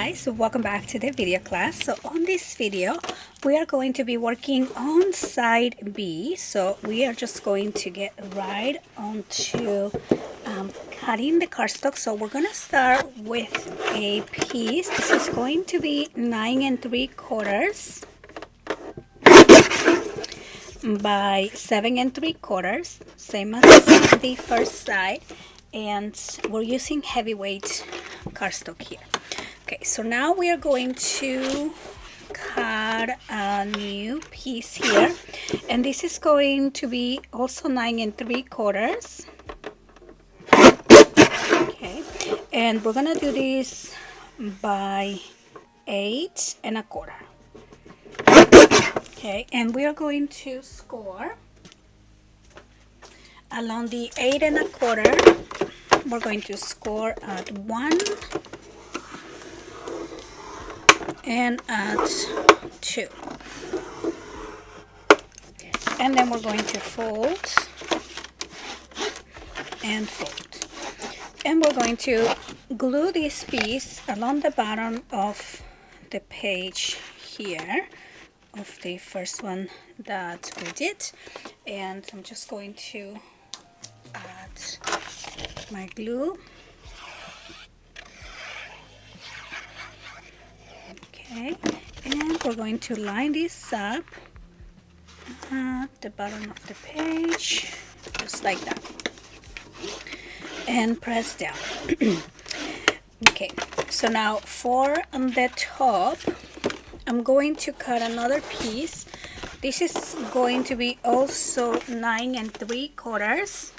guys, welcome back to the video class. So on this video we are going to be working on side B. So we are just going to get right onto cutting the cardstock. So we're gonna start with a piece. This is going to be 9 3/4 by 7 3/4, same as the first side, and we're using heavyweight cardstock here. Okay, so now we are going to cut a new piece here, and this is going to be also 9 3/4. Okay, and we're gonna do this by 8 1/4. Okay, and we are going to score along the 8 1/4. We're going to score at 1 and at 2, and then we're going to fold and fold, and we're going to glue this piece along the bottom of the page here of the first one that we did. And I'm just going to add my glue. Okay, and we're going to line this up at the bottom of the page, just like that, and press down. Okay, so now for on the top, I'm going to cut another piece. This is going to be also 9 3/4,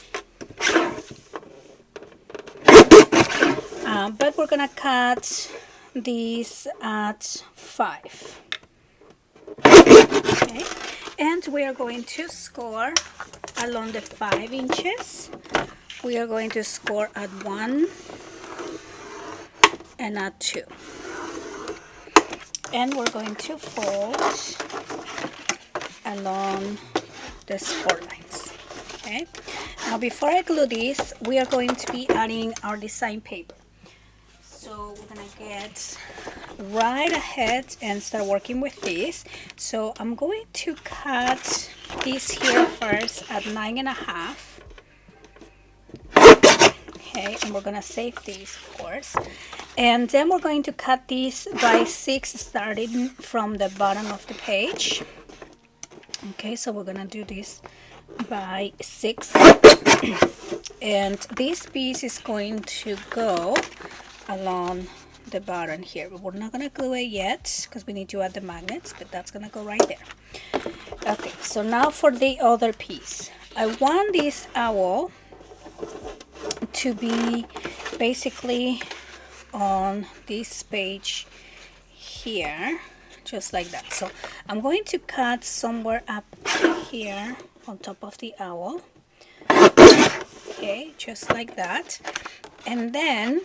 but we're gonna cut these at 5. Okay, and we are going to score along the 5 inches. We are going to score at 1 and at 2, and we're going to fold along the support lines. Okay, now before I glue this, we are going to be adding our design paper. So we're gonna get right ahead and start working with this. So I'm going to cut this here first at 9 1/2. Okay, and we're gonna save these, of course, and then we're going to cut these by 6, starting from the bottom of the page. Okay, so we're gonna do this by 6, and this piece is going to go along the bottom here. We're not gonna glue it yet because we need to add the magnets, but that's gonna go right there. Okay, so now for the other piece, I want this owl to be basically on this page here, just like that. So I'm going to cut somewhere up here on top of the owl. Okay, just like that, and then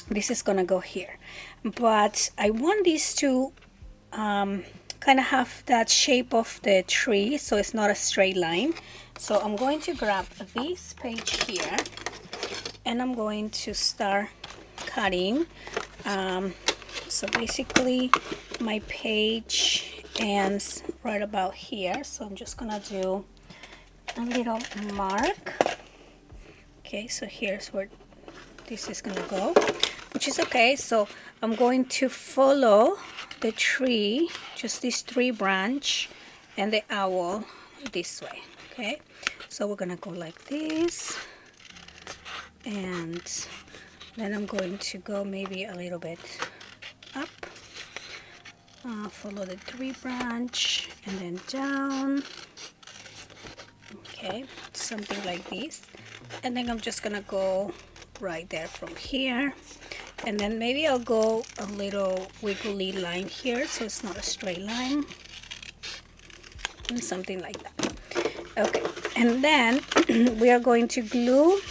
this is gonna go here, but I want this to kind of have that shape of the tree, so it's not a straight line. So I'm going to grab this page here, and I'm going to start cutting. So basically my page ends right about here, so I'm just gonna do a little mark. Okay, so here's where this is gonna go, which is okay. So I'm going to follow the tree, just this tree branch, and the owl this way. Okay, so we're gonna go like this, and then I'm going to go maybe a little bit up, follow the tree branch, and then down. Okay, something like this, and then I'm just gonna go right there from here, and then maybe I'll go a little wiggly line here, so it's not a straight line, and something like that. Okay, and then we are going to glue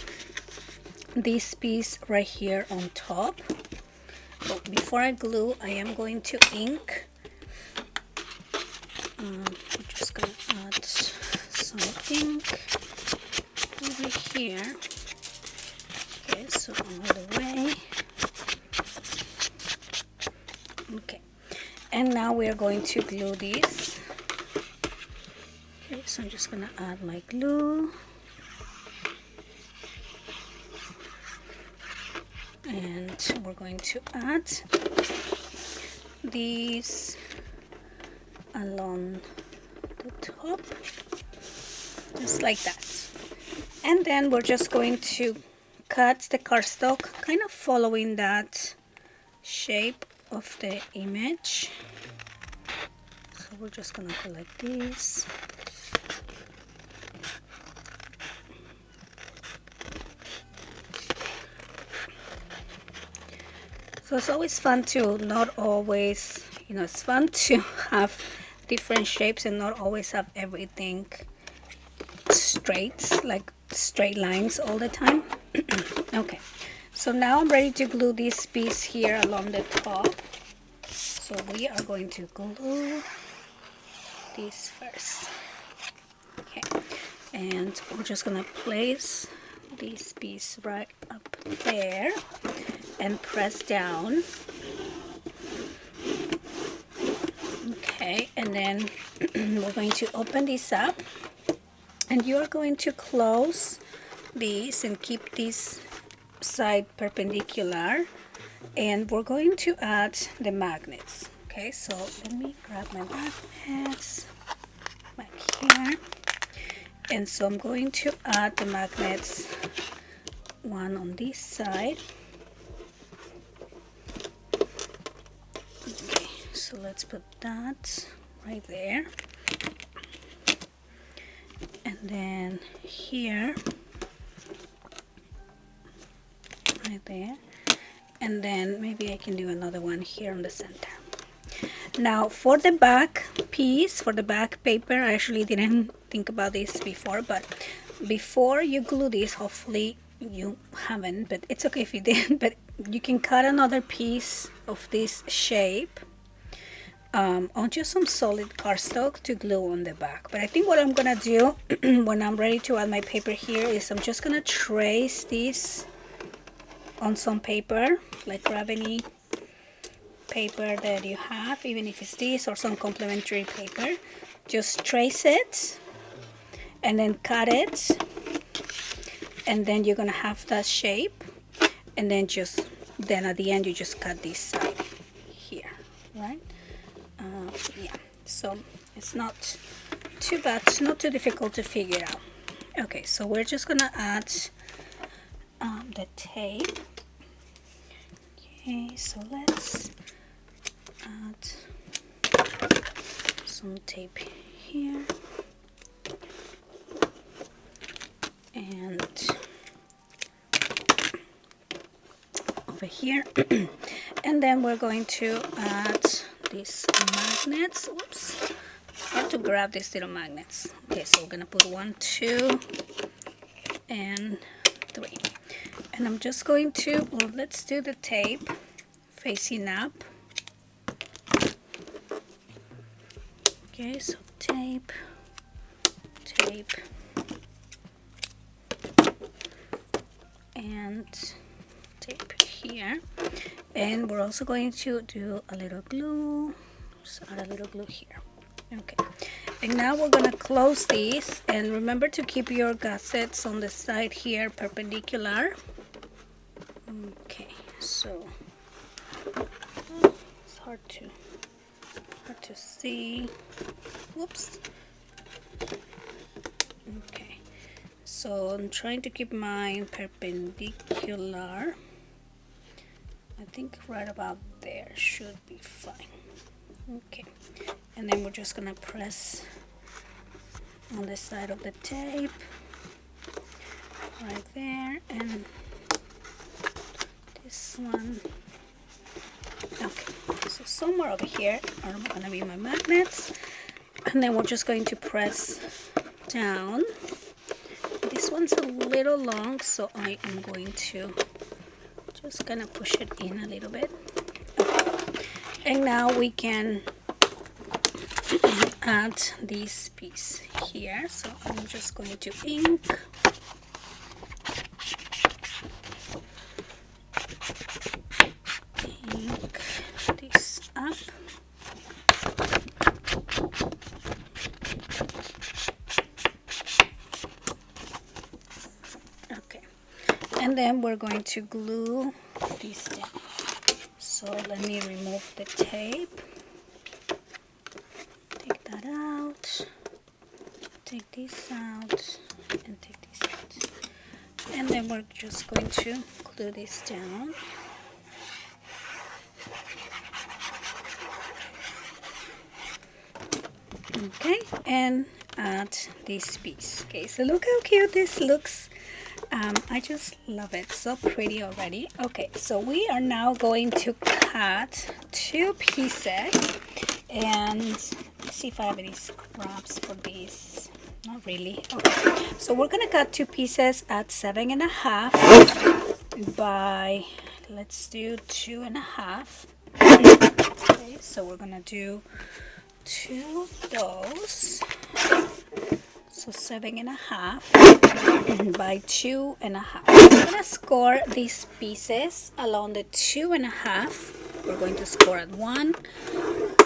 this piece right here on top. But before I glue, I am going to ink. I'm just going to add some ink over here. Okay, so all the way. now we are going to glue this. Okay, so I'm just gonna add my glue. And we're going to add these along the top, just like that. And then we're just going to cut the cardstock, kind of following that shape of the image. So we're just gonna go like this. So it's always fun to not always, it's fun to have different shapes and not always have everything straight, like straight lines all the time. Okay, so now I'm ready to glue this piece here along the top. So we are going to glue this first. Okay, and we're just gonna place this piece right up there and press down. Okay, and then we're going to open this up, and you are going to close these and keep this side perpendicular, and we're going to add the magnets. Okay, so let me grab my magnets back here, and so I'm going to add the magnets, one on this side. Okay, so let's put that right there, and then here, right there, and then maybe I can do another one here in the center. Now for the back piece, for the back paper, I actually didn't think about this before, but before you glue this, hopefully you haven't, but it's okay if you didn't, but you can cut another piece of this shape on just some solid cardstock to glue on the back. But I think what I'm gonna do when I'm ready to add my paper here is I'm just gonna trace this on some paper, like grab any paper that you have, even if it's this or some complementary paper, just trace it and then cut it, and then you're gonna have that shape, and then at the end you just cut this side here, right? Yeah, so it's not too bad, it's not too difficult to figure out. Okay, so we're just gonna add the tape. Okay, so let's add some tape here and over here. And then we're going to add these magnets. Whoops, hard to grab these little magnets. Okay, so we're gonna put 1, 2, and 3. And I'm just going to, well, let's do the tape facing up. Okay, so tape, and tape here. And we're also going to do a little glue, just add a little glue here. Okay, and now we're gonna close these, and remember to keep your gussets on the side here perpendicular. Okay, so it's hard to see. Whoops. Okay, so I'm trying to keep mine perpendicular. I think right about there should be fine. Okay, and then we're just gonna press on the side of the tape right there, and this one. Okay, so somewhere over here are gonna be my magnets, and then we're just going to press down. This one's a little long, so I am going to just gonna push it in a little bit. Okay. And now we can add this piece here. So I'm just going to ink this up. and then we're going to glue this down. So let me remove the tape. Take that out. Take this out and take this out. And then we're just going to glue this down. Okay, and add this piece. Okay, so look how cute this looks. I just love it, so pretty already. Okay, so we are now going to cut 2 pieces, and let's see if I have any scraps for these. Not really. Okay, so we're gonna cut 2 pieces at 7.5 by, let's do 2.5. Okay, so we're gonna do 2 of those. So 7.5 by 2.5. I'm gonna score these pieces along the 2.5. We're going to score at 1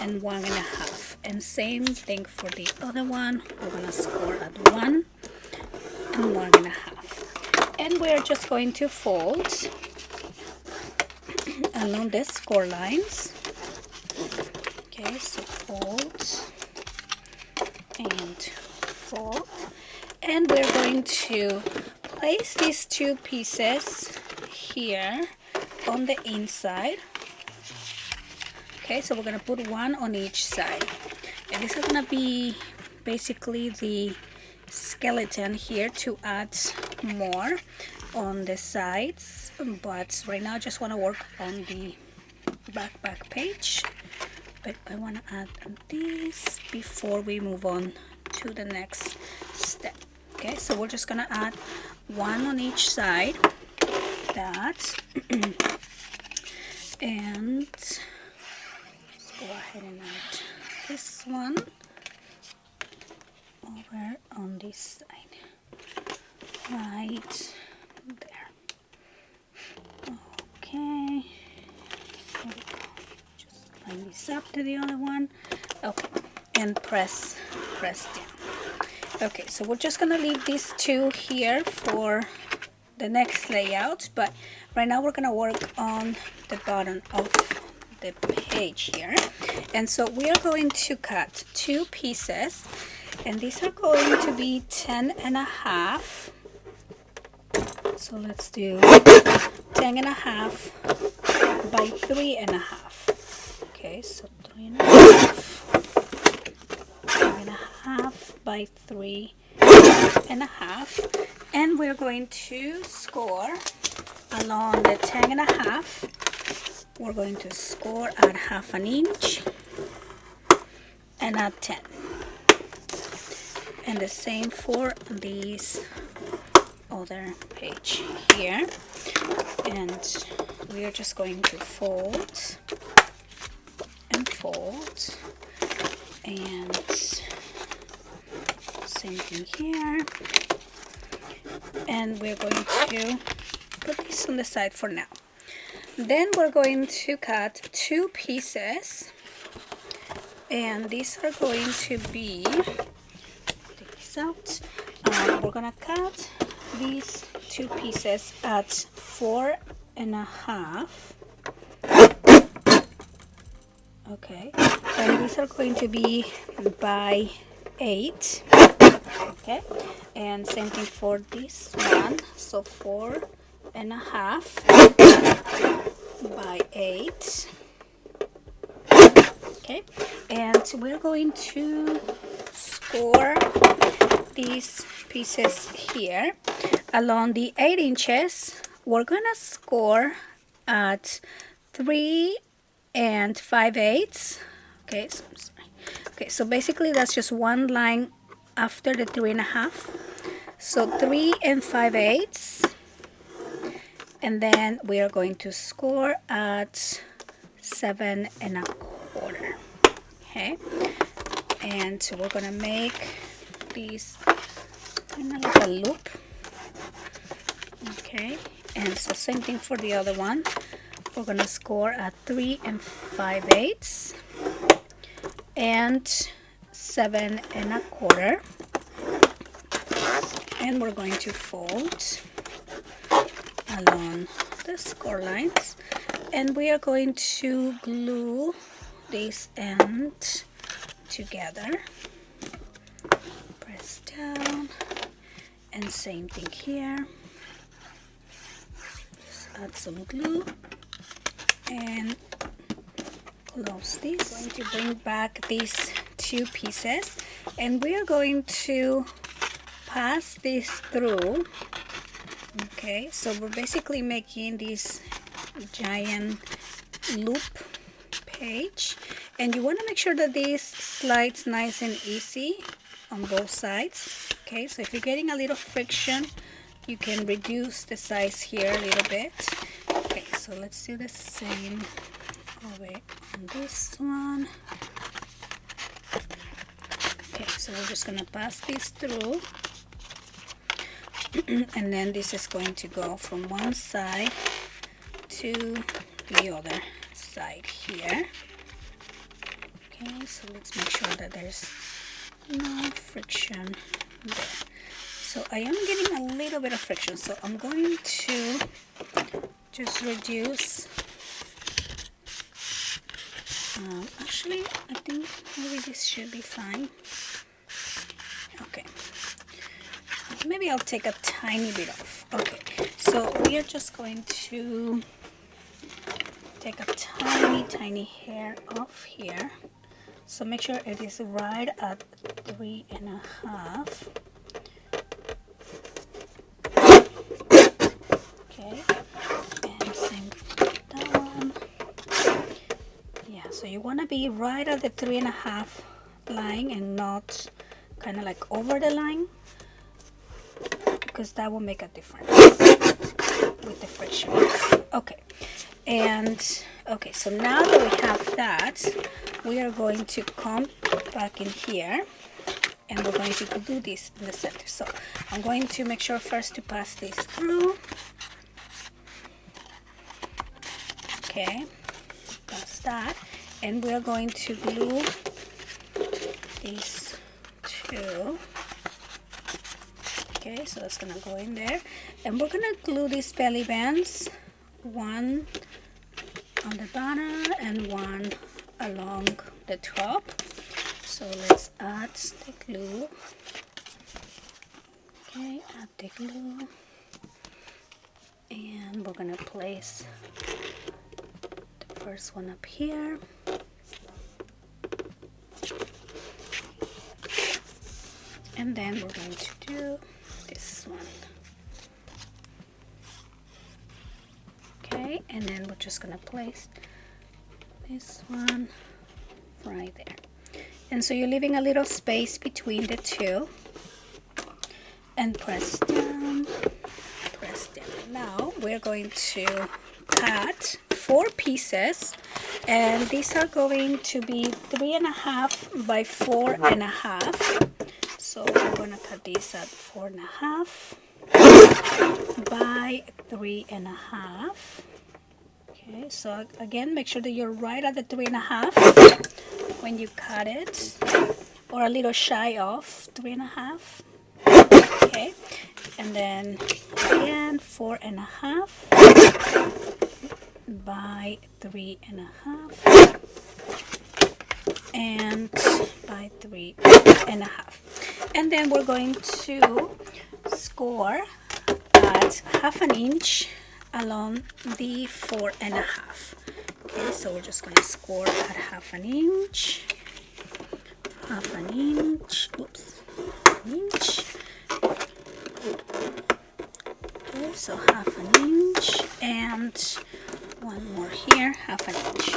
and 1.5. And same thing for the other one. We're gonna score at 1 and 1.5. And we're just going to fold along the score lines. Okay, so fold and fold, and we're going to place these 2 pieces here on the inside. Okay, so we're going to put 1 on each side, and this is going to be basically the skeleton here to add more on the sides, but right now I just want to work on the back page. But I want to add this before we move on to the next step. Okay, so we're just gonna add 1 on each side, that, and let's go ahead and add this one over on this side, right there. Okay, there we go. Line this up to the other one. Okay, and press down. Okay, so we're just gonna leave these 2 here for the next layout, but right now we're gonna work on the bottom of the page here. And so we are going to cut 2 pieces, and these are going to be 10.5. So let's do 10.5 by 3.5. Okay, so 3.5 by 3.5, and we're going to score along the 10.5. We're going to score at 1/2 inch and at 10, and the same for this other page here. And we are just going to fold and fold, and same thing here, and we're going to put this on the side for now. Then we're going to cut 2 pieces, and these are going to be, take this out, we're gonna cut these 2 pieces at 4.5. Okay, and these are going to be by 8. Okay, and same thing for this one, so 4.5 by 8. Okay, and we're going to score these pieces here along the 8 inches. We're gonna score at 3 5/8. Okay, so I'm sorry. Okay, so basically that's just one line after the 3.5. So 3 5/8, and then we are going to score at 7.25. Okay, and so we're gonna make these kind of like a loop. Okay, and so same thing for the other one. We're gonna score at 3 5/8 and 7.25, and we're going to fold along the score lines, and we are going to glue this end together. Press down, and same thing here. Just add some glue and close this. I'm going to bring back these two pieces, and we are going to pass this through. Okay, so we're basically making this giant loop page, and you want to make sure that this slides nice and easy on both sides. Okay, so if you're getting a little friction, you can reduce the size here a little bit. Okay, so let's do the same over on this one. Okay, so we're just gonna pass this through, and then this is going to go from one side to the other side here. Okay, so let's make sure that there's no friction there. So I am getting a little bit of friction, so I'm going to just reduce. Actually, I think maybe this should be fine. Okay, maybe I'll take a tiny bit off. Okay, so we are just going to take a tiny hair off here. So make sure it is right at 3.5. Okay, and same down. Yeah, so you want to be right at the 3.5 line and not kind of like over the line, because that will make a difference with the friction. Okay, and okay, so now that we have that, we are going to come back in here, and we're going to do this in the center. So I'm going to make sure first to pass this through. Okay, that's that, and we are going to glue these two. Okay, so it's gonna go in there, and we're gonna glue these belly bands, one on the bottom and one along the top. So let's add the glue. Okay, add the glue, and we're gonna place the first one up here. And then we're going to do this one. Okay, and then we're just gonna place this one right there. And so you're leaving a little space between the two, and press down, press down. Now we're going to cut 4 pieces, and these are going to be 3.5 by 4.5. So we're gonna cut these at 4.5 by 3.5. Okay, so again, make sure that you're right at the 3.5 when you cut it, or a little shy of 3.5. Okay, and then again 4.5 by 3.5 and by 3.5, and then we're going to score at 1/2 inch along the 4.5. Okay, so we're just going to score at 1/2 inch, 1/2 inch, oops, 1 inch. Okay, so 1/2 inch, and one more here, 1/2 inch.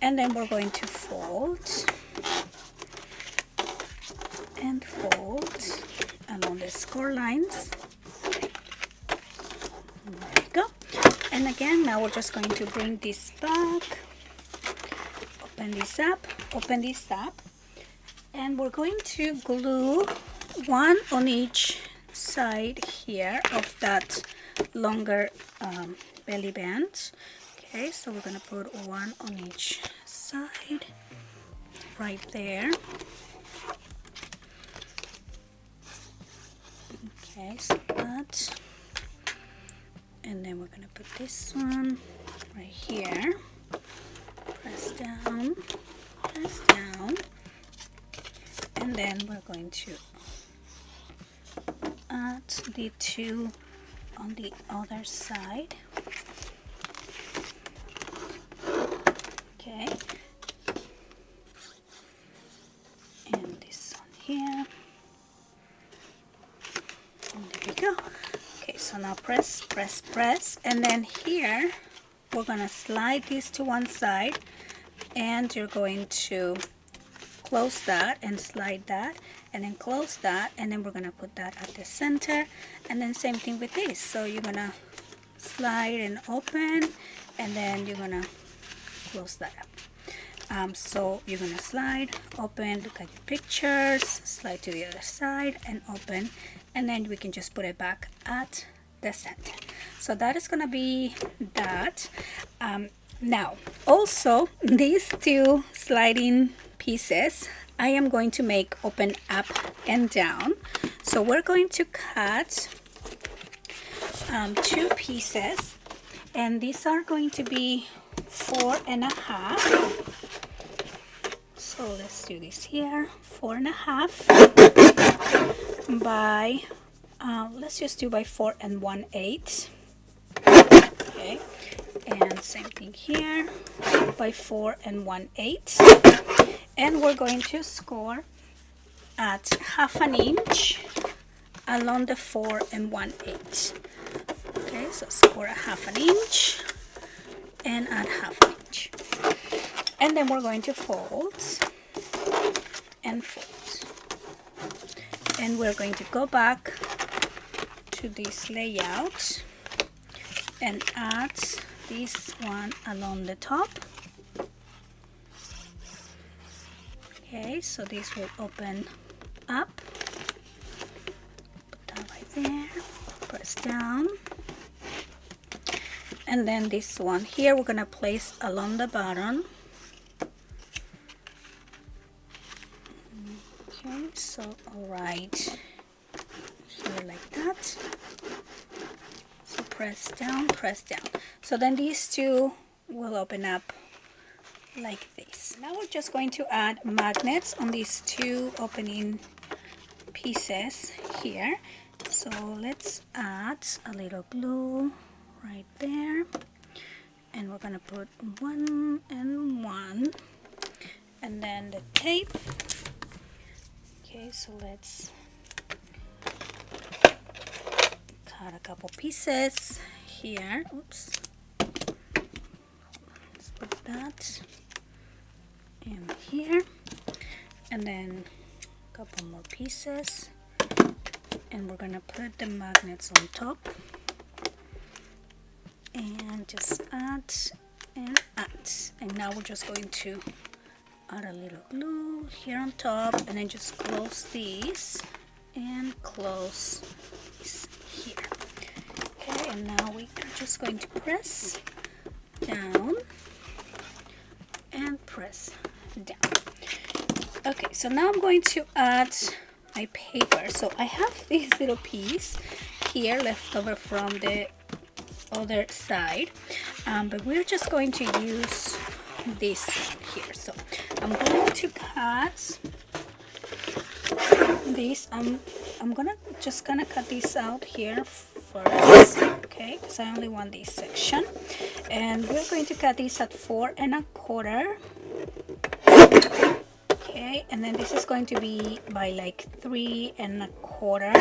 And then we're going to fold and fold along the score lines. There we go. And again, now we're just going to bring this back, open this up, and we're going to glue one on each side here of that longer belly band. Okay, so we're gonna put one on each side right there. Okay, so that, And then we're going to put this one right here. Press down, and then we're going to add the two on the other side. Okay, and this one here, and there we go. Okay, so now press, and then here we're gonna slide this to one side, and you're going to close that and slide that, and then close that, and then we're gonna put that at the center, and then same thing with this. So you're gonna slide and open, and then you're gonna close that up. So you're gonna slide, open, look at your pictures, slide to the other side and open, and then we can just put it back at the center. So that is gonna be that. Now also these two sliding pieces I am going to make open up and down. So we're going to cut two pieces, and these are going to be 4.5. So let's do this here, 4.5 by let's just do by 4 1/8. Okay, and same thing here, by 4 1/8. And we're going to score at 1/2 inch along the 4 1/8. Okay, so score a 1/2 inch and add 1/2 inch, and then we're going to fold and fold, and we're going to go back to this layout and add this one along the top. Okay, so this will open up, put that right there, press down, and then this one here we're gonna place along the bottom. Okay, so right here like that. So press down, so then these two will open up like this. Now we're just going to add magnets on these two opening pieces here. So let's add a little glue right there, and we're gonna put 1 and 1, and then the tape. Okay, so let's cut a couple pieces here. Oops, let's put that in here, and then a couple more pieces, and we're gonna put the magnets on top, and just add and add. And now we're just going to add a little glue here on top, and then just close these and close this here. Okay, and now we're just going to press down and press down. Okay, so now I'm going to add my paper. So I have this little piece here left over from the other side, but we're just going to use this here. So I'm going to cut this. I'm just gonna cut this out here first, okay, because I only want this section, and we're going to cut this at 4 1/4. Okay, and then this is going to be by like 3 1/4.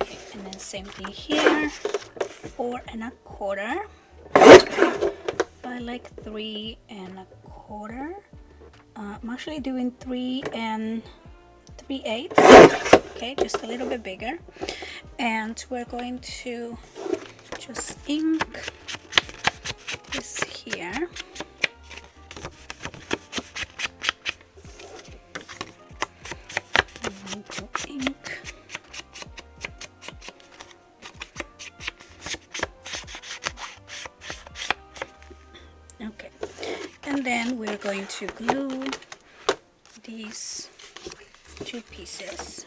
Okay, and then same thing here, 4 1/4 by like 3 1/4. I'm actually doing 3 3/8. Okay, just a little bit bigger, and we're going to just ink this here. Ink. Okay, and then we're going to glue these two pieces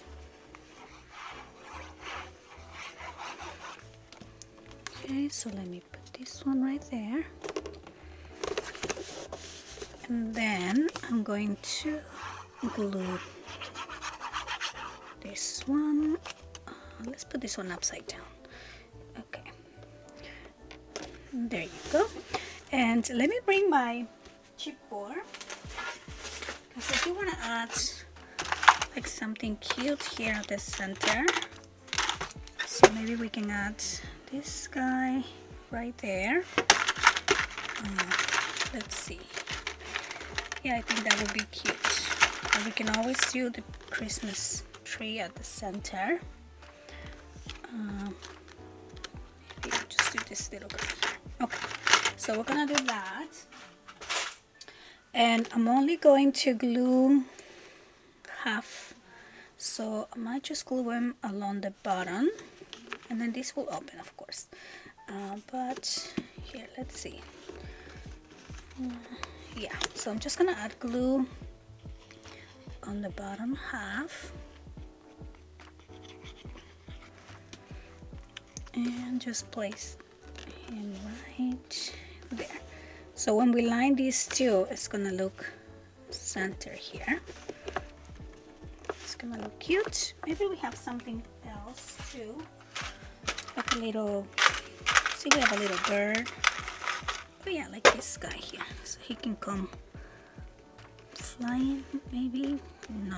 Okay, so let me put this one right there. And then I'm going to glue this one. Let's put this one upside down. Okay, there you go. And let me bring my chipboard, because I do want to add like something cute here at the center. So maybe we can add this guy right there. Let's see. Yeah, I think that would be cute. And we can always do the Christmas tree at the center. Maybe we'll just do this little guy. Okay, so we're gonna do that. And I'm only going to glue half. So I might just glue them along the bottom. And then this will open, of course. But here, let's see. Yeah, so I'm just gonna add glue on the bottom half and just place him right there. So when we line these two, it's gonna look center here. It's gonna look cute. Maybe we have something else too, like a little, see, we have a little bird. Oh yeah, like this guy here, so he can come flying. Maybe no,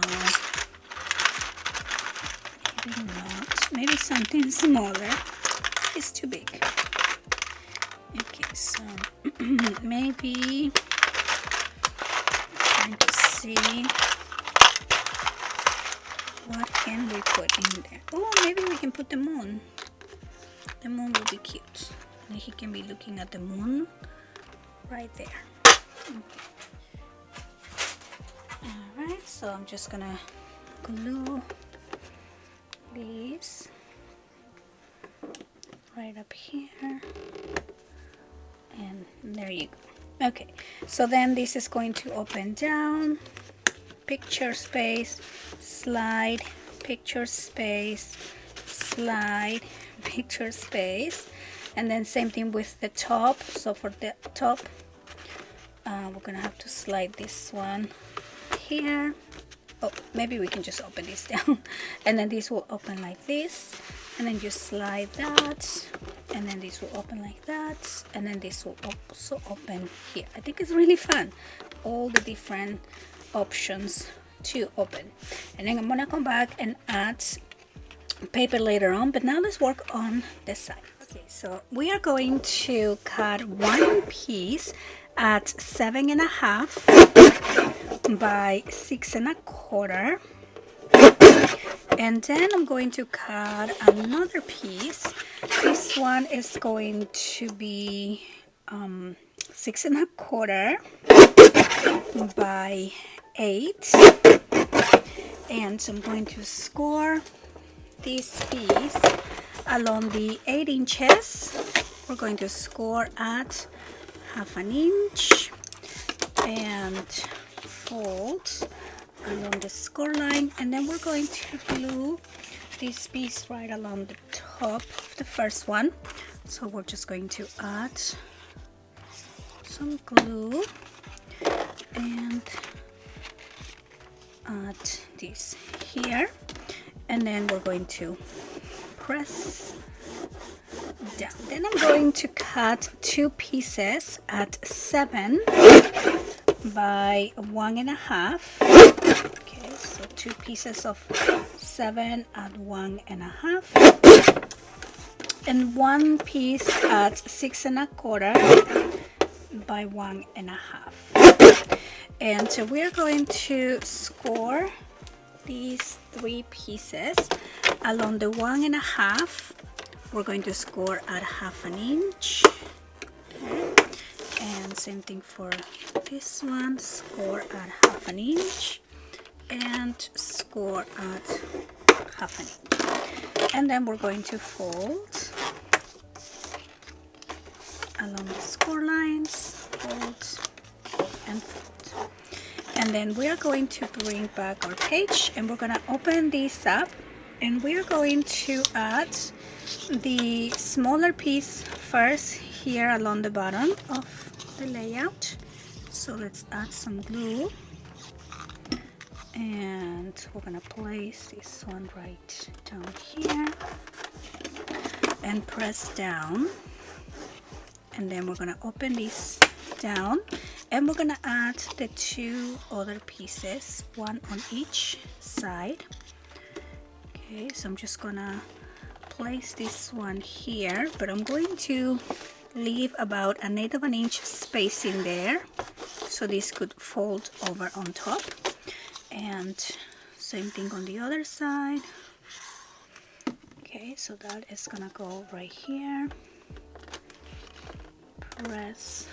maybe not. Maybe something smaller. It's too big. Okay, so maybe trying to see what can we put in there. Oh, maybe we can put the moon. The moon will be cute. And he can be looking at the moon right there. Okay. Alright, so I'm just gonna glue these right up here, and there you go. Okay, so then this is going to open down, picture space, slide, picture space, slide, picture space. And then same thing with the top. So for the top, we're gonna have to slide this one here. Oh, maybe we can just open this down. And then this will open like this. And then just slide that. And then this will open like that. And then this will also open here. I think it's really fun. All the different options to open. And then I'm gonna come back and add paper later on. But now let's work on the side. Okay, so we are going to cut one piece at 7.5 by 6.25, and then I'm going to cut another piece. This one is going to be 6.25 by 8, and I'm going to score this piece along the 8 inches. We're going to score at 1/2 inch and fold along the score line, and then we're going to glue this piece right along the top of the first one. So we're just going to add some glue and add this here, and then we're going to press down. Then I'm going to cut 2 pieces at 7 by 1.5. Okay, so 2 pieces of 7 at 1.5, and 1 piece at 6.25 by 1.5. And so we're going to score these 3 pieces along the 1.5. We're going to score at 1/2 inch. Okay. And same thing for this one, score at 1/2 inch and score at 1/2 inch. And then we're going to fold along the score lines, fold and fold. And then we are going to bring back our page, and we're going to open this up And we are going to add the smaller piece first here along the bottom of the layout. So let's add some glue, and we're gonna place this one right down here and press down, and then we're gonna open this down, and we're gonna add the two other pieces, one on each side. Okay, so I'm just gonna place this one here, but I'm going to leave about 1/8 of an inch space in there so this could fold over on top. And same thing on the other side. Okay, so that is gonna go right here, press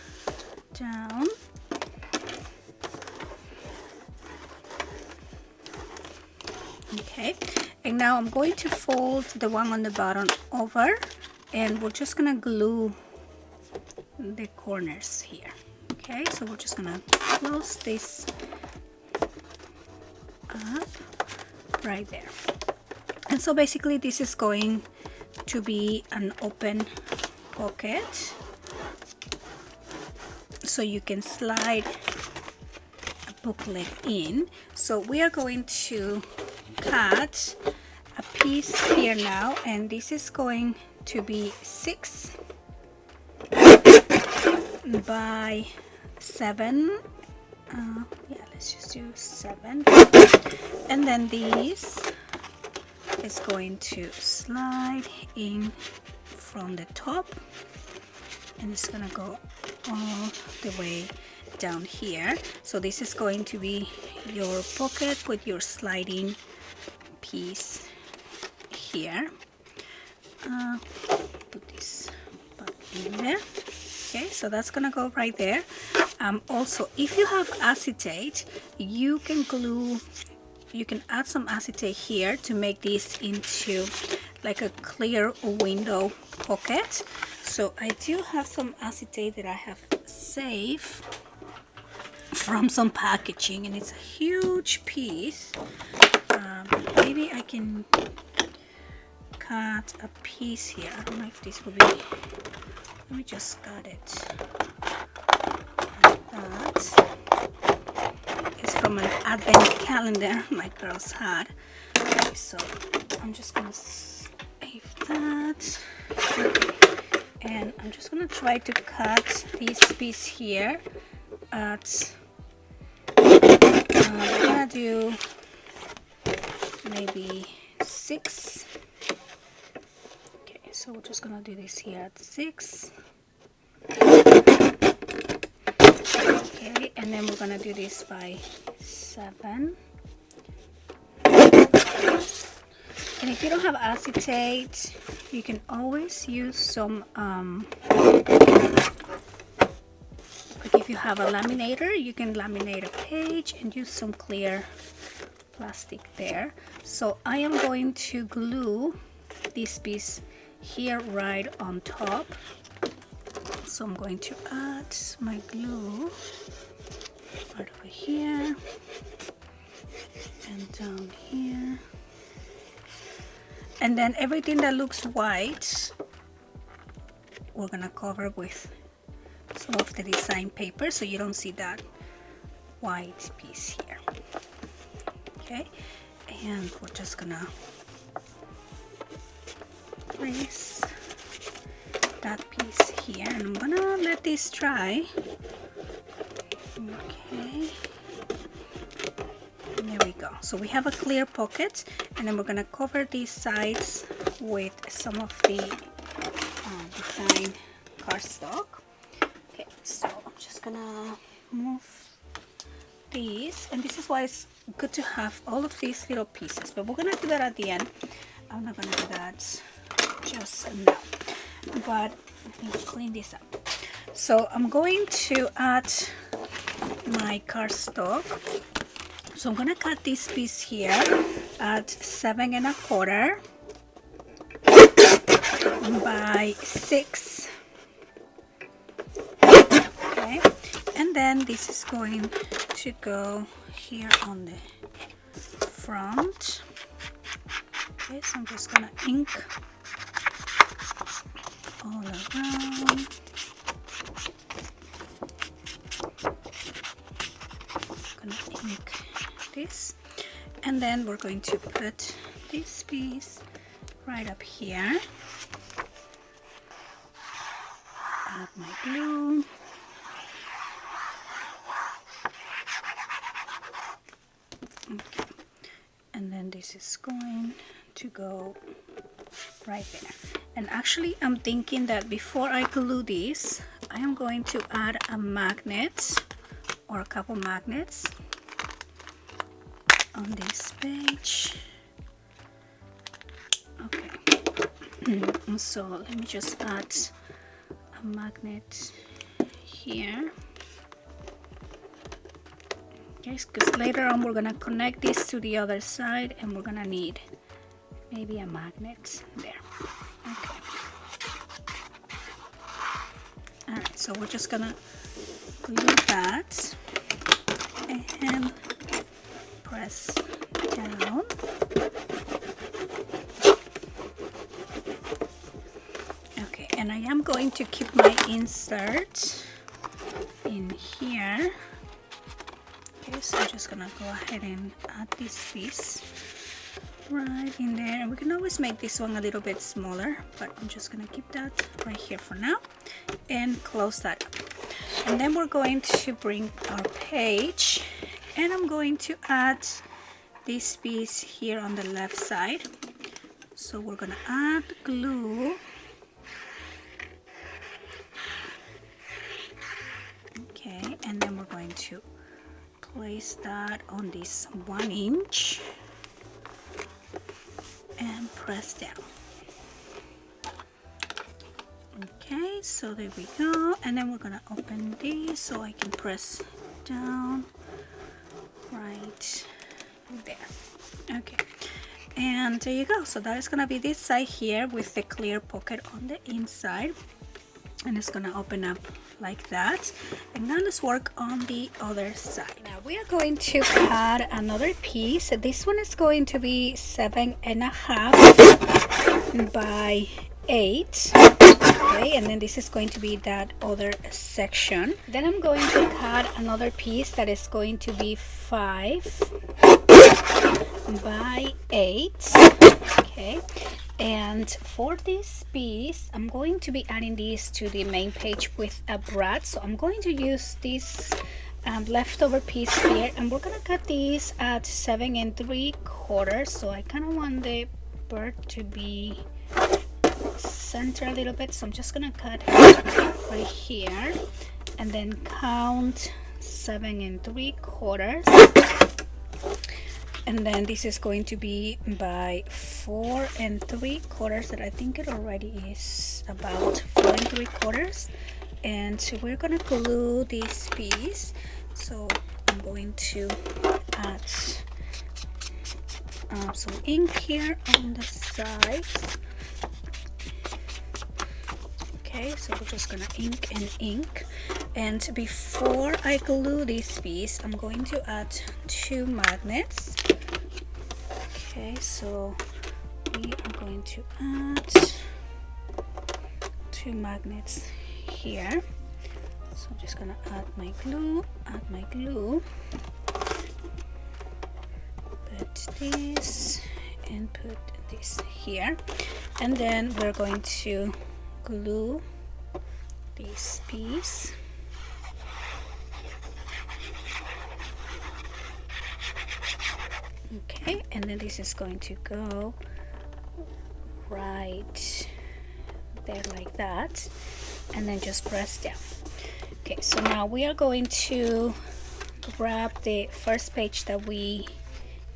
down, okay, and now I'm going to fold the one on the bottom over, and we're just gonna glue the corners here. Okay, so we're just gonna close this up right there. And so basically this is going to be an open pocket, so you can slide a booklet in. So we are going to cut a piece here now, and this is going to be 6 by 7. Yeah, let's just do 7. And then this is going to slide in from the top, and it's gonna go all the way down here. So this is going to be your pocket with your sliding piece here. Put this back in there. Okay, so that's gonna go right there. Also, if you have acetate, you can add some acetate here to make this into like a clear window pocket. So I do have some acetate that I have saved from some packaging, and it's a huge piece. Maybe I can cut a piece here. I don't know if this will be, let me just cut it like that. It's from an advent calendar my girls had. Okay, so I'm just gonna save that. Okay. And I'm just gonna try to cut this piece here at we're gonna do maybe 6. Okay, so we're just gonna do this here at 6. Okay, and then we're gonna do this by 7. And if you don't have acetate, you can always use some like if you have a laminator, you can laminate a page and use some clear plastic there. So I am going to glue this piece here right on top. So I'm going to add my glue right over here and down here. And then everything that looks white, we're gonna cover with some of the design paper so you don't see that white piece here. Okay, and we're just gonna place that piece here, and I'm gonna let this dry. Okay, and there we go. So we have a clear pocket, and then we're gonna cover these sides with some of the design cardstock. Okay, so I'm just gonna move these, and this is why it's good to have all of these little pieces, but we're gonna do that at the end. I'm not gonna do that just now, but let me clean this up. So I'm going to add my cardstock. So I'm gonna cut this piece here at 7 1/4 by 6. Okay, and then this is going to go here on the front. Okay, so I'm just gonna ink all around. Gonna ink this, and then we're going to put this piece right up here. Add my glue. Okay. And then this is going to go right there. And actually I'm thinking that before I glue this, I am going to add a magnet or a couple magnets on this page. Okay. So let me just add a magnet here. Okay, because later on we're gonna connect this to the other side and we're gonna need maybe a magnet there. Okay. Alright, so we're just gonna glue that and press down. Okay, and I am going to keep my insert in here. Okay, so I'm just gonna go ahead and add this piece right in there, and we can always make this one a little bit smaller, but I'm just gonna keep that right here for now and close that up. And then we're going to bring our page, and I'm going to add this piece here on the left side. So we're gonna add glue. Okay, and then we're going to place that on this 1 inch and press down. Okay, so there we go. And then we're gonna open this so I can press down right there. Okay, and there you go. So that is gonna be this side here with the clear pocket on the inside, and it's gonna open up like that. And now let's work on the other side. Now we are going to cut another piece. This one is going to be 7.5 by 8. Okay, and then this is going to be that other section. Then I'm going to cut another piece that is going to be 5 by 8. Okay, and for this piece I'm going to be adding this to the main page with a brad. So I'm going to use this leftover piece here, and we're gonna cut these at 7 3/4. So I kind of want the bird to be center a little bit, so I'm just gonna cut right here and then count 7 3/4. And then this is going to be by 4 3/4, that I think it already is about 4 3/4. And so we're gonna glue this piece. So I'm going to add some ink here on the sides. Okay, so we're just gonna ink and ink. And before I glue this piece, I'm going to add 2 magnets. Okay, so we are going to add 2 magnets here. So I'm just gonna add my glue, put this and put this here, and then we're going to glue this piece. Okay, and then this is going to go right there like that, and then just press down. Okay, so now we are going to grab the first page that we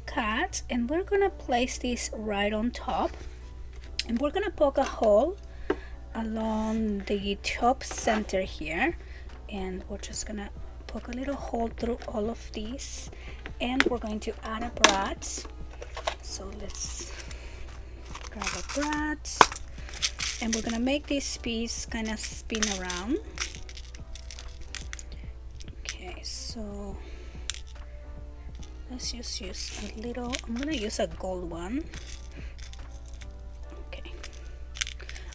cut, and we're gonna place this right on top, and we're gonna poke a hole along the top center here, and we're just gonna poke a little hole through all of these, and we're going to add a brad. So let's grab a brad, and we're gonna make this piece kind of spin around. Okay, so let's just use a little, I'm gonna use a gold one.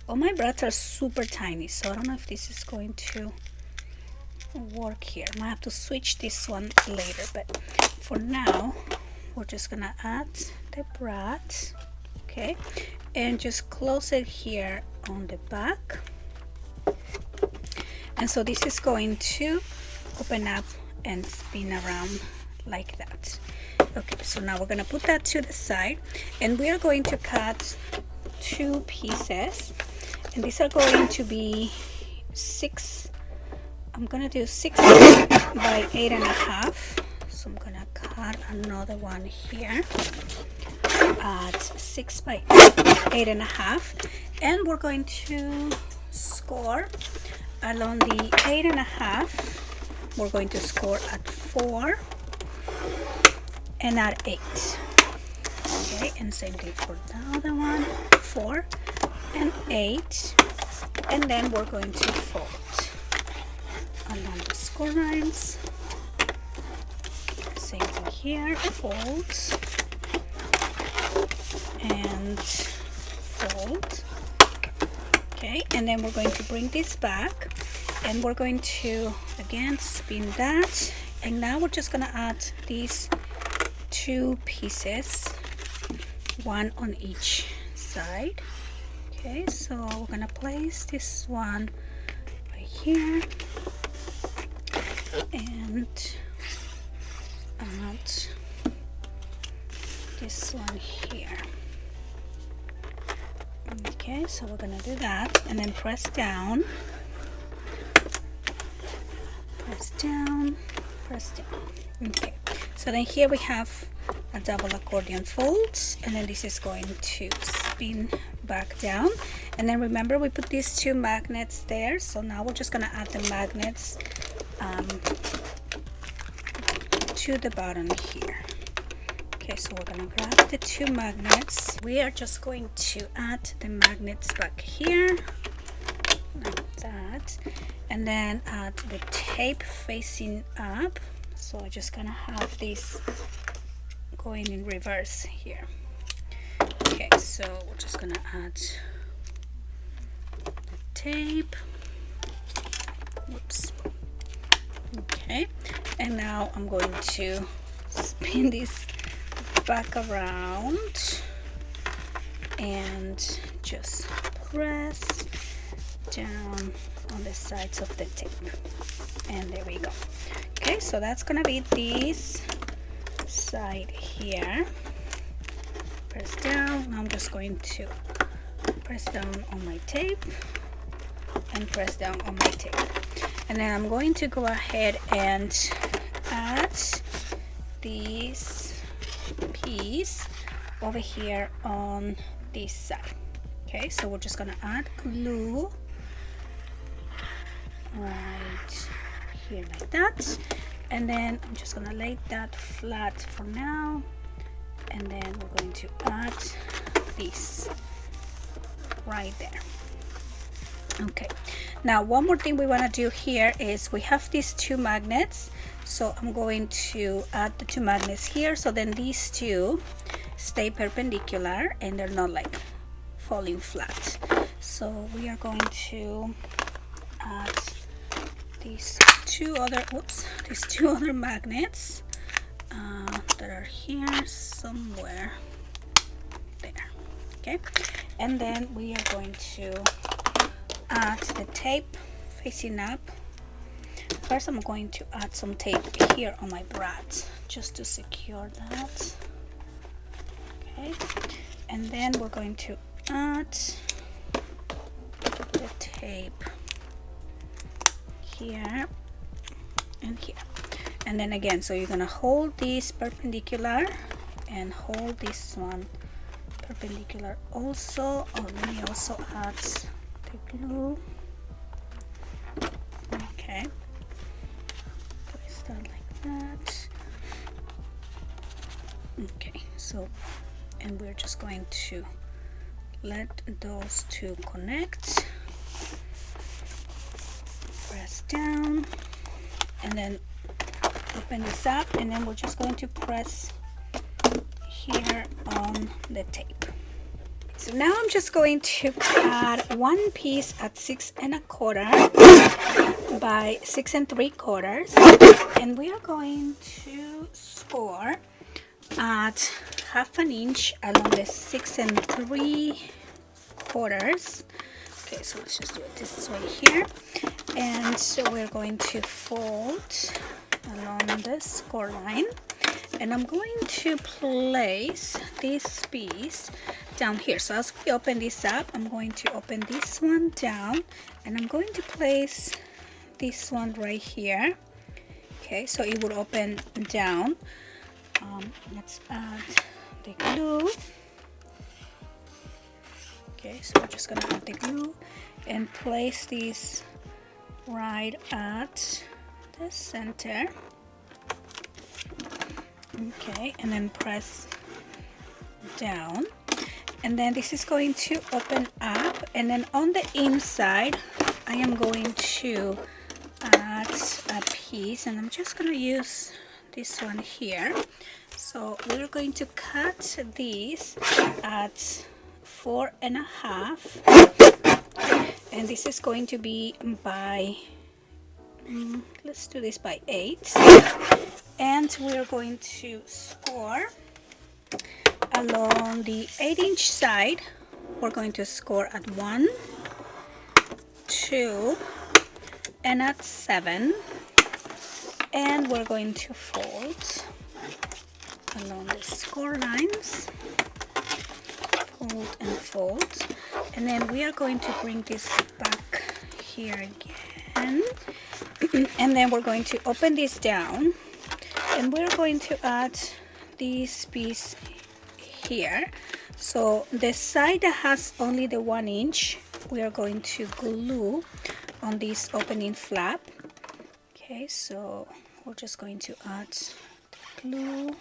All my brads are super tiny, so I don't know if this is going to work here. I might have to switch this one later, but for now we're just gonna add the brad, okay, and just close it here on the back. And so this is going to open up and spin around like that. Okay, so now we're gonna put that to the side, and we are going to cut 2 pieces, and these are going to be 6. I'm gonna do 6 by 8.5. So I'm gonna cut another one here at 6 by 8.5, and we're going to score along the 8.5. We're going to score at 4 and at 8. Okay, and same thing for the other one, 4 and 8, and then we're going to fold along the score lines. Same thing here, fold and fold. Okay, and then we're going to bring this back, and we're going to again spin that, and now we're just gonna add these 2 pieces, one on each side. Okay, so we're gonna place this one right here and add this one here. Okay, so we're gonna do that, and then press down, press down, press down. Okay, so then here we have a double accordion fold, and then this is going to spin back down. And then remember, we put these 2 magnets there, so now we're just gonna add the magnets to the bottom here. Okay, so we're gonna grab the 2 magnets. We are just going to add the magnets back here like that, and then add the tape facing up. So I'm just gonna have this going in reverse here. Okay, so we're just gonna add the tape. Whoops. Okay, and now I'm going to spin this back around and just press down on the sides of the tape, and there we go. Okay, so that's gonna be this side here. Press down. Now I'm just going to press down on my tape and press down on my tape, and then I'm going to go ahead and add this piece over here on this side. Okay, so we're just gonna add glue right here like that, and then I'm just gonna lay that flat for now, and then we're going to add this right there. Okay, now one more thing we want to do here is we have these 2 magnets, so I'm going to add the 2 magnets here, so then these 2 stay perpendicular and they're not like falling flat. So we are going to add these 2 other magnets that are here somewhere there. Okay, and then we are going to add the tape facing up. First I'm going to add some tape here on my brad just to secure that. Okay, and then we're going to add the tape here and here, and then again, so you're gonna hold this perpendicular and hold this one perpendicular also. Let me also add the glue. Okay, place that like that. Okay, so, and we're just going to let those 2 connect. Press down and then open this up, and then we're just going to press here on the tape. So now I'm just going to cut one piece at 6 1/4 by 6 3/4, and we are going to score at 1/2 inch along the 6 3/4. Okay, so let's just do it this way here, and so we're going to fold along the score line, and I'm going to place this piece down here. So as we open this up, I'm going to open this one down, and I'm going to place this one right here. Okay, so it would open down. Let's add the glue. Okay, so we're just gonna add the glue and place this right at the center. Okay, and then press down, and then this is going to open up, and then on the inside I am going to add a piece, and I'm just going to use this one here. So we're going to cut this at 4 1/2, and this is going to be by let's do this by 8, and we're going to score along the 8-inch side. We're going to score at 1, 2, and at 7, and we're going to fold along the score lines, fold and fold, and then we are going to bring this back here again, and then we're going to open this down, and we're going to add this piece here. So the side that has only the 1 inch, we are going to glue on this opening flap. Okay, so we're just going to add the glue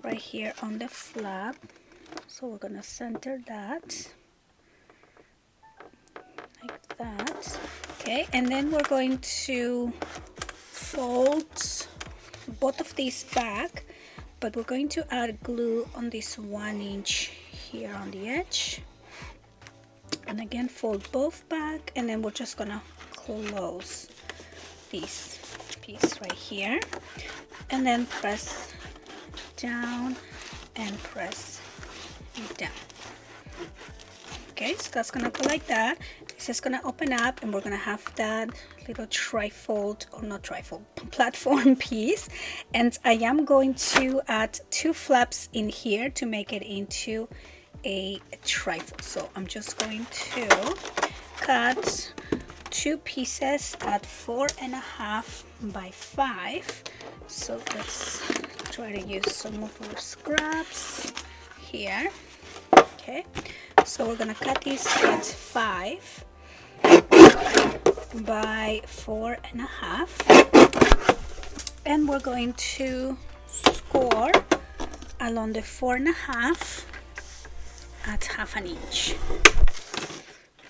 right here on the flap. So we're gonna center that like that. Okay, and then we're going to fold both of these back, but we're going to add glue on this 1 inch here on the edge, and again fold both back, and then we're just gonna close this piece right here, and then press down and press down. Okay, so that's gonna go like that. This is gonna open up, and we're gonna have that little trifold, or not trifold, platform piece, and I am going to add 2 flaps in here to make it into a trifold. So I'm just going to cut 2 pieces at 4 1/2 by 5. So let's try to use some of our scraps here. Okay, so we're gonna cut this at 5 by 4 1/2, and we're going to score along the 4 1/2 at 1/2 inch.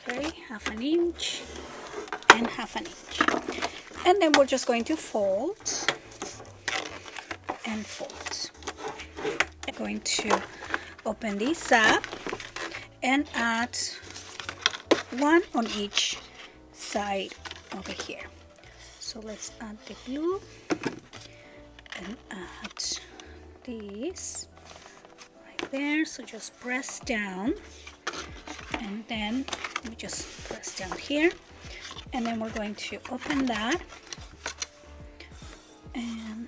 Okay, 1/2 inch and 1/2 inch, and then we're just going to fold and fold. I'm going to open this up and add 1 on each side over here. So let's add the glue and add this right there. So just press down, and then we just press down here, and then we're going to open that and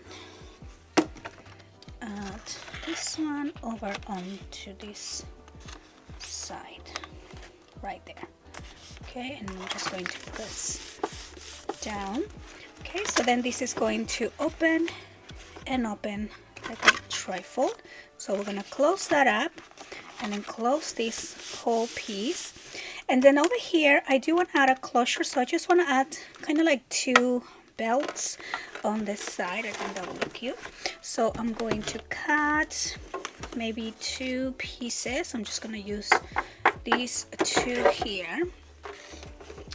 add this one over onto this side right there. Okay, and I'm just going to press down. Okay, so then this is going to open and open like a trifold. So we're going to close that up, and then close this whole piece, and then over here I do want to add a closure, so I just want to add kind of like 2 belts on this side. I think that will look cute. So I'm going to cut maybe 2 pieces. I'm just going to use these 2 here,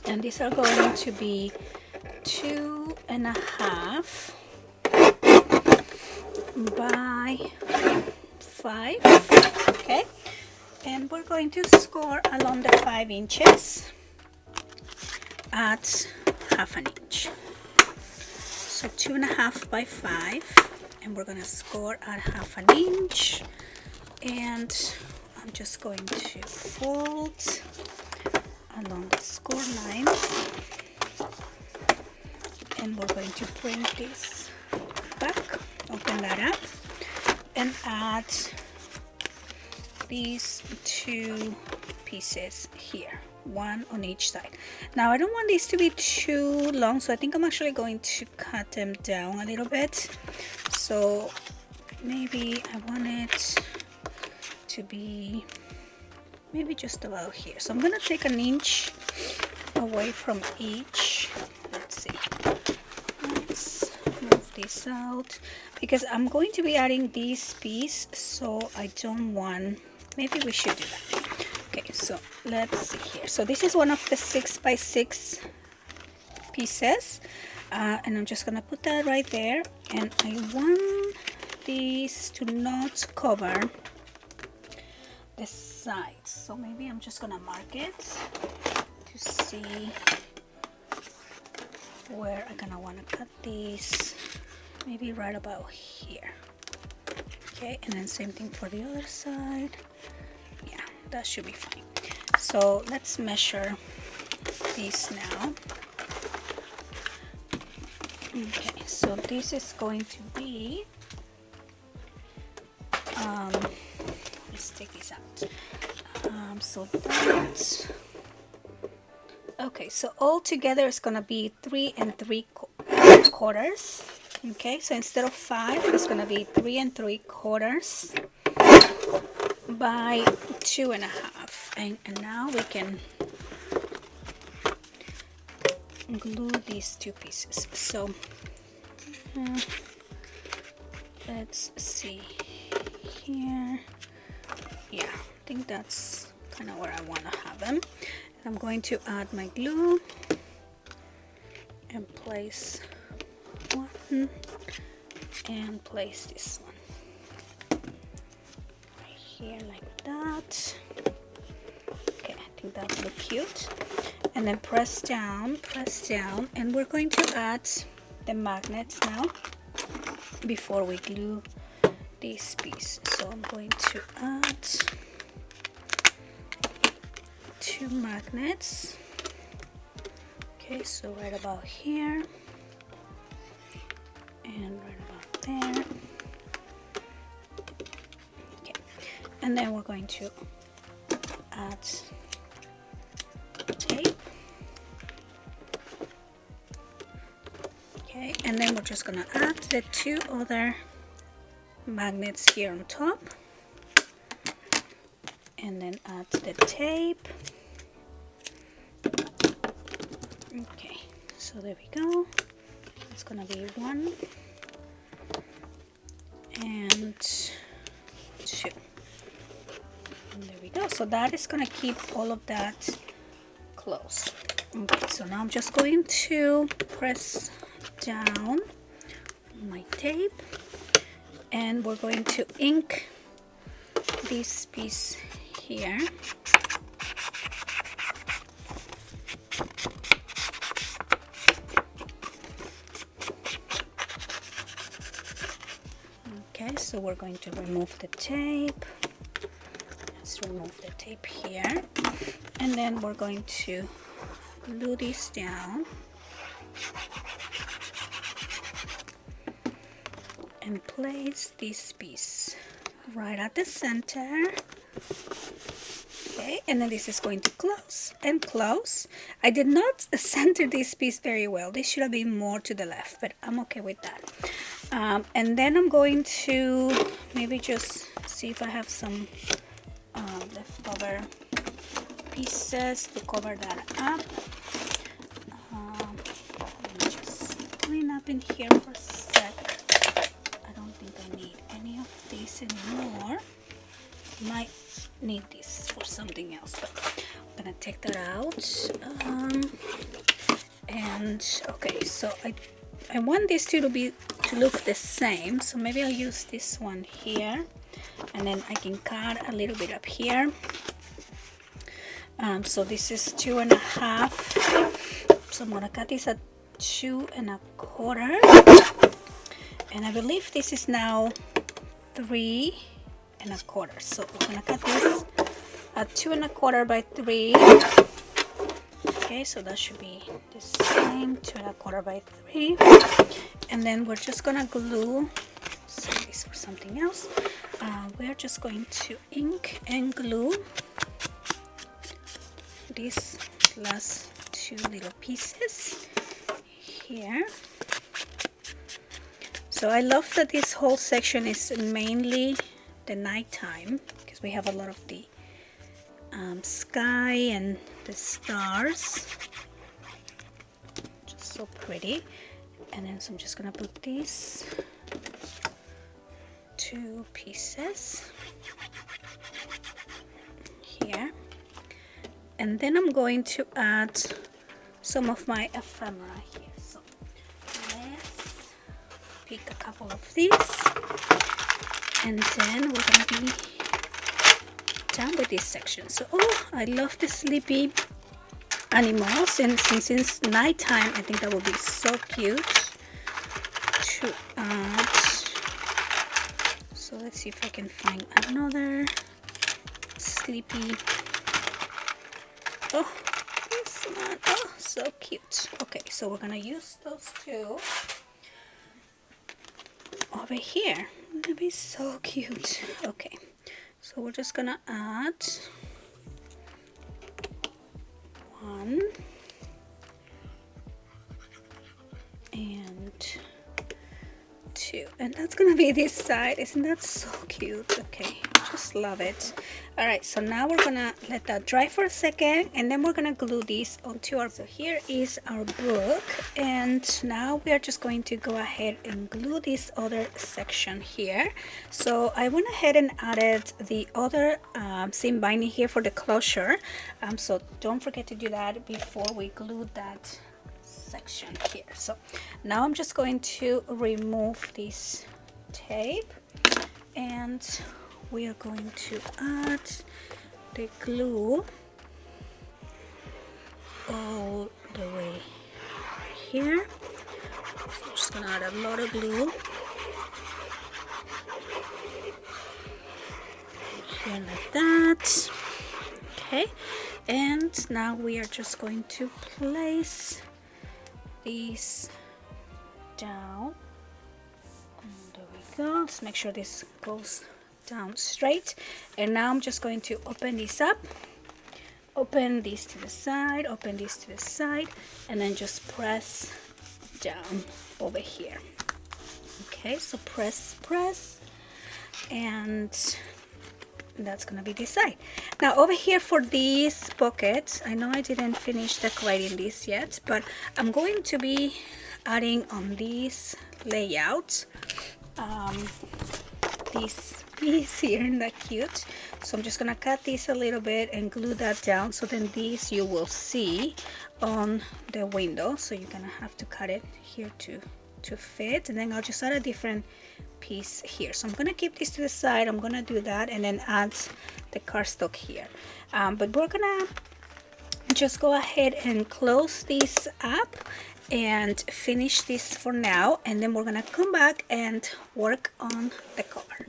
and these are going to be 2 1/2 by 5. Okay, And we're going to score along the 5 inches at half an inch. So 2.5 by 5, and we're gonna score at half an inch. And I'm just going to fold along the score line, and we're going to bring this back, open that up, and add these 2 pieces here, 1 on each side. Now I don't want these to be too long, so I think I'm actually going to cut them down a little bit. So maybe I want it to be maybe just about here. So I'm gonna take an inch away from each. Let's see, let's move this out because I'm going to be adding this piece, so I don't want, maybe we should do that. Okay, so let's see here. So this is one of the 6 by 6 pieces, and I'm just gonna put that right there, and I want these to not cover the sides, so maybe I'm just gonna mark it to see where I'm gonna want to cut these, maybe right about here. Okay, and then same thing for the other side. Yeah, that should be fine. So let's measure these now. Okay, so this is going to be let's take this out. So that, okay, so all together it's gonna be 3 3/4. Okay, so instead of 5, it's gonna be 3 3/4 by 2.5, and now we can glue these 2 pieces. So let's see here. Yeah, I think that's kind of where I want to have them. And I'm going to add my glue and place one and place this one right here like that. Okay, I think that will look cute. And then press down, and we're going to add the magnets now before we glue this piece. So I'm going to add 2 magnets. Okay, so right about here and right about there. Okay, and then we're going to add tape. Okay, and then we're just gonna add the 2 other magnets here on top, and then add the tape. Okay, so there we go. It's gonna be 1 and 2, and there we go. So that is gonna keep all of that closed. Okay, so now I'm just going to press down my tape, and we're going to ink this piece here. Okay, so we're going to remove the tape. Let's remove the tape here, and then we're going to glue this down and place this piece right at the center. Okay, and then this is going to close and close. I did not center this piece very well. This should have been more to the left, but I'm okay with that. And then I'm going to maybe just see if I have some leftover pieces to cover that up. Let me just clean up in here for a sec. I don't think I need any of these anymore. Might need this for something else, but I'm gonna take that out. And okay, so I want these two to look the same, so maybe I'll use this one here. and then I can cut a little bit up here. So this is 2.5, so I'm gonna cut this at 2.25, and I believe this is now 3.25. So we're gonna cut this at 2.25 by 3. Okay, so that should be the same, 2.25 by 3. And then we're just gonna glue, so this for something else. We're just going to ink and glue these last 2 little pieces here. So I love that this whole section is mainly the nighttime, because we have a lot of the sky and the stars, just so pretty. And then so I'm just gonna put these 2 pieces here, and then I'm going to add some of my ephemera here. So let's pick a couple of these, and then we're gonna be done with this section. So I love the sleepy animals, and since it's nighttime, I think that would be so cute to add. So let's see if I can find another sleepy. Oh, this one. Oh, so cute. Okay, so we're gonna use those 2 over here. That'd be so cute. Okay, so we're just gonna add 1 and 2, and that's gonna be this side. Isn't that so cute? Okay, just love it. All right, so now we're gonna let that dry for a second, and then we're gonna glue these onto our. So here is our book, and now we are just going to go ahead and glue this other section here. So I went ahead and added the other seam binding here for the closure, so don't forget to do that before we glue that section here. So now I'm just going to remove this tape, and we are going to add the glue all the way here. So I'm just gonna add a lot of glue here like that. Okay, and now we are just going to place these down. And there we go. Let's make sure this goes down straight. And now I'm just going to open this up, open this to the side, open this to the side, and then just press down over here. Okay, so press, and that's gonna be this side. Now over here for these pockets, I know I didn't finish decorating this yet, but I'm going to be adding on these layouts this piece here. Isn't that cute? So I'm just gonna cut this a little bit and glue that down, so then these you will see on the window. So you're gonna have to cut it here to fit, and then I'll just add a different piece here. So I'm gonna keep this to the side. I'm gonna do that and then add the cardstock here, but we're gonna just go ahead and close this up and finish this for now, and then we're gonna come back and work on the cover.